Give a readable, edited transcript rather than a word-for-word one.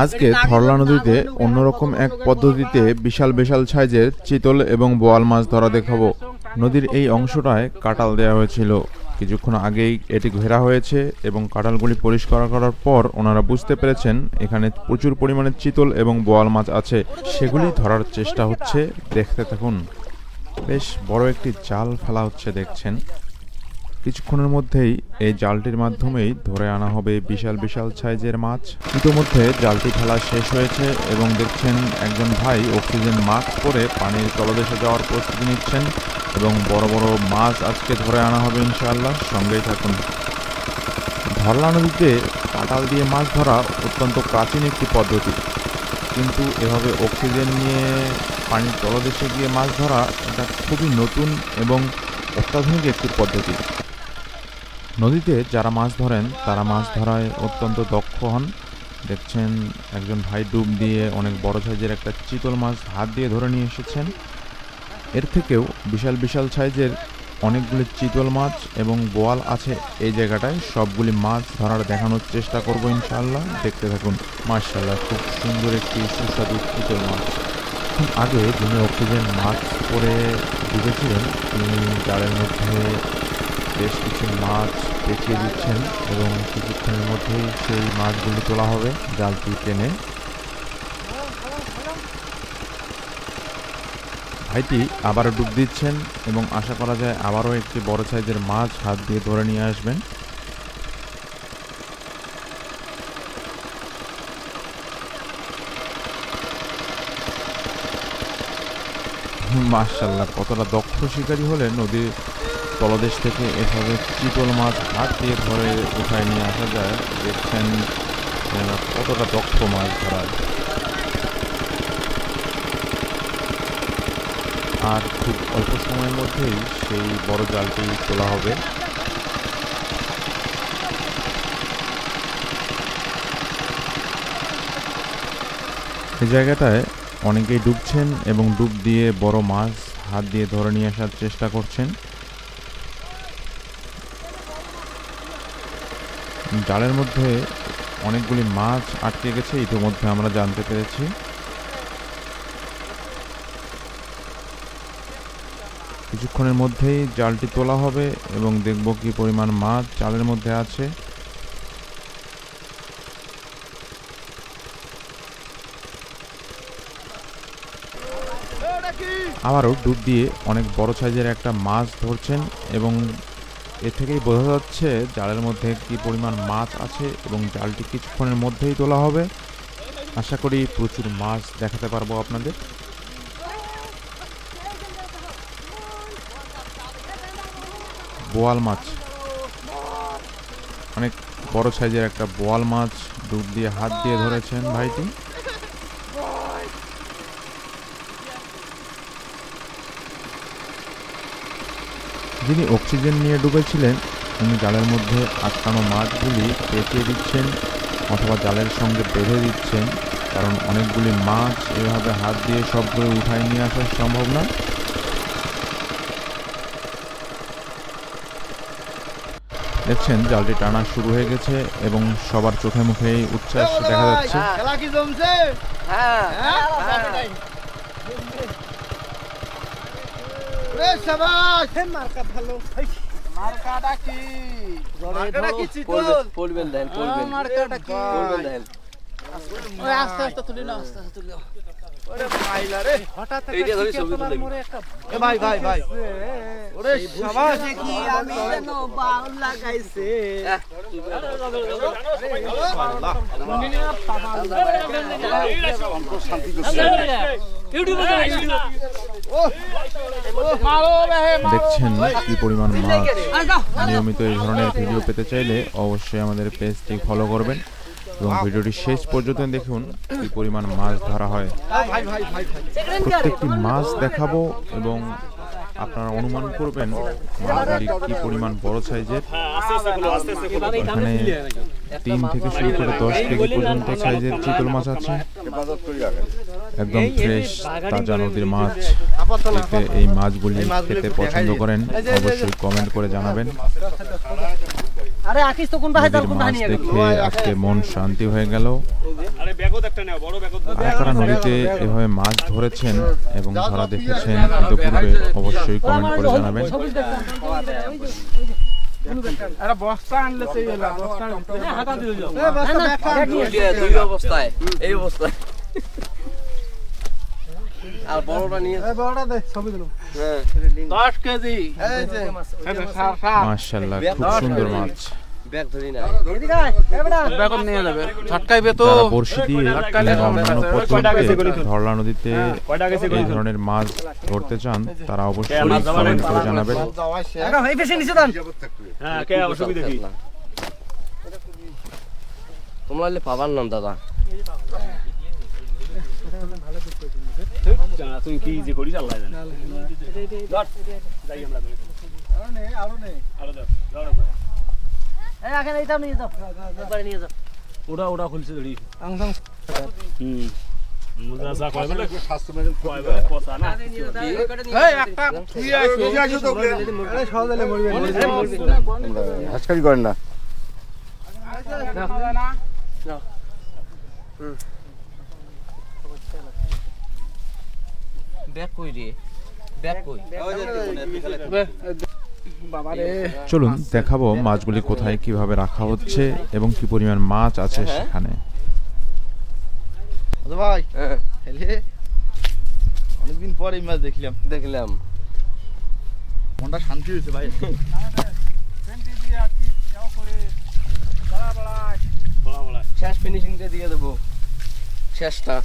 আজকে ধরলা নদীতে অন্যরকম এক পদ্ধতিতে বিশাল বিশাল সাইজের চিতল এবং বোয়াল মাছ ধরা দেখাবো। নদীর এই অংশটায় কাঁটাল দেওয়া হয়েছিল, কিছুক্ষণ আগেই এটি ঘেরা হয়েছে এবং কাঁটালগুলি পরিষ্কার করার পর ওনারা বুঝতে পেরেছেন এখানে প্রচুর পরিমাণে চিতল এবং বোয়াল মাছ আছে, সেগুলি ধরার চেষ্টা হচ্ছে। দেখতে থাকুন। বেশ বড় একটি জাল ফেলা হচ্ছে দেখছেন। কিছুক্ষণের মধ্যেই এই জালটির মাধ্যমেই ধরে আনা হবে বিশাল বিশাল সাইজের মাছ। ইতিমধ্যে জালটি ফেলা শেষ হয়েছে এবং দেখছেন একজন ভাই অক্সিজেন মাস্ক পরে পানির তলদেশে যাওয়ার প্রস্তুতি নিচ্ছেন এবং বড় বড় মাছ আজকে ধরে আনা হবে ইনশাআল্লাহ। সঙ্গেই থাকুন। ধরলা নদীতে কাঁটাল দিয়ে মাছ ধরা অত্যন্ত প্রাচীন একটি পদ্ধতি, কিন্তু এভাবে অক্সিজেন নিয়ে পানির তলদেশে গিয়ে মাছ ধরা এটা খুবই নতুন এবং অত্যাধুনিক একটি পদ্ধতি। নদীতে যারা মাছ ধরেন তারা মাছ ধরায় অত্যন্ত দক্ষ হন। দেখছেন একজন ভাই ডুব দিয়ে অনেক বড় সাইজের একটা চিতল মাছ হাত দিয়ে ধরে নিয়ে এসেছেন। এর থেকেও বিশাল বিশাল সাইজের অনেকগুলি চিতল মাছ এবং বোয়াল আছে এই জায়গাটায়। সবগুলি মাছ ধরার দেখানোর চেষ্টা করব ইনশাআল্লাহ। দেখতে থাকুন। মাশাআল্লাহ, খুব সুন্দর একটি সুস্বাদু চিতল মাছ। খুব আগে যিনি অক্সিজেন মাস্ক পরে ডুবেছিলেন তিনি জালের মধ্যে বেশ কিছু মাছ পেঁচিয়ে দিচ্ছেন এবং কিছুক্ষণের মধ্যেই সেই মাছগুলি তোলা হবে জালটি টেনে। ভাইটি আবারও ডুব দিচ্ছেন এবং আশা করা যায় আবারও একটি বড় সাইজের মাছ হাত দিয়ে ধরে নিয়ে আসবেন। মাশাআল্লাহ, কতটা দক্ষ শিকারী হলে নদীর তলদেশ থেকে এভাবে চিতল মাছ হাত দিয়ে ধরে উঠায় নিয়ে আসা যায়। দেখছেন কতটা দক্ষ মাছ ধরার। আর খুব অল্প সময়ের মধ্যেই সেই বড় জালটি তোলা হবে। এই জায়গাটায় অনেকেই ডুবছেন এবং ডুব দিয়ে বড় মাছ হাত দিয়ে ধরে নিয়ে আসার চেষ্টা করছেন। জালের মধ্যে অনেকগুলি মাছ আটকে গেছে ইতিমধ্যে আমরা জানতে পেরেছি। কিছুক্ষণের মধ্যেই জালটি তোলা হবে এবং দেখব কি পরিমাণ মাছ জালের মধ্যে আছে। আবারও ডুব দিয়ে অনেক বড় সাইজের একটা মাছ ধরছেন এবং এ থেকেই বোঝা যাচ্ছে জালের মধ্যে কি পরিমাণ মাছ আছে এবং জালটি কিছুক্ষণের মধ্যেই তোলা হবে। আশা করি প্রচুর মাছ দেখাতে পারবো আপনাদের। বোয়াল মাছ, অনেক বড় সাইজের একটা বোয়াল মাছ ডুব দিয়ে হাত দিয়ে ধরেছেন ভাইটি। যিনি অক্সিজেন নিয়ে ডুবেছিলেন উনি জালের মধ্যে আটকানো মাছগুলি পেঁচিয়ে দিচ্ছেন অথবা জালের সঙ্গে বেঁধে দিচ্ছেন, কারণ অনেকগুলি মাছ এভাবে হাত দিয়ে সবগুলো উঠায় নিয়ে আসা সম্ভব না। দেখছেন জালটি টানা শুরু হয়ে গেছে এবং সবার চোখে মুখেই উচ্ছ্বাস দেখা যাচ্ছে। দেখছেন কি পরিমাণ মাছ। নিয়মিত এই ধরনের ভিডিও পেতে চাইলে অবশ্যই আমাদের পেজটি ফলো করবেন এবং ভিডিওটি শেষ পর্যন্ত দেখুন কি পরিমাণ মাছ ধরা হয়। প্রত্যেকটি মাছ দেখাবো এবং আপনারা অনুমান করবেন মাছগুলি কি পরিমাণ বড় সাইজের। এখানে 3 থেকে শুরু করে 10 কেজি পর্যন্ত সাইজের চিতল মাছ আছে, একদম ফ্রেশ তাজা নদীর মাছ। কে এই মাছগুলি খেতে পছন্দ করেন অবশ্যই কমেন্ট করে জানাবেন। নদীর মাছ দেখে আজকে মন শান্তি হয়ে গেল। কারা নদীতে এভাবে মাছ ধরেছেন এবং ধরা দেখেছেন ইতিপূর্বে অবশ্যই কমেন্ট করে জানাবেন। আর বড়টা নিয়ে ছবি দিলাম 10 কেজি মাশাআল্লাহ, খুব সুন্দর মাছ। ব্যাগ ধরি না ব্যাগ নিয়ে যাবে ছটকাইবে তো যারা বড়শি দিয়ে কিংবা অন্যান্য পদ্ধতিতে ধরলা নদীতে এই ধরনের মাছ ধরতে চান তারা অবশ্যই কমেন্ট করে জানাবেন। এই বেশি নিচে দান হ্যাঁ কে অসুবিধা কি তোমরা এলে পাবার নাম দাদা তুই কি যে করিস আল্লাহ জানে যাই আমরা আরো নেই এই আগে এইটা নিয়ে যাও একবারে নিয়ে যাও ওটা খুলছে ধরি আংসাং মুজা যা কয় বলে স্বাস্থ্য মেজেন কয় বলে পচা না এই একটা তুই আইছো তো আরে সহজে মরবে হাসকারি করেন না না ব্যাগ কই রে ব্যাগ কই চলুন দেখাবো মাছগুলি কোথায় কিভাবে রাখা হচ্ছে এবং কি পরিমাণ মাছ আছে সেখানে। ভাই অনেকদিন পর এই মাছ দেখলাম মনটা শান্তি হয়েছে ভাই। শেষ ফিনিশিংটা দিয়ে দেবো শেষটা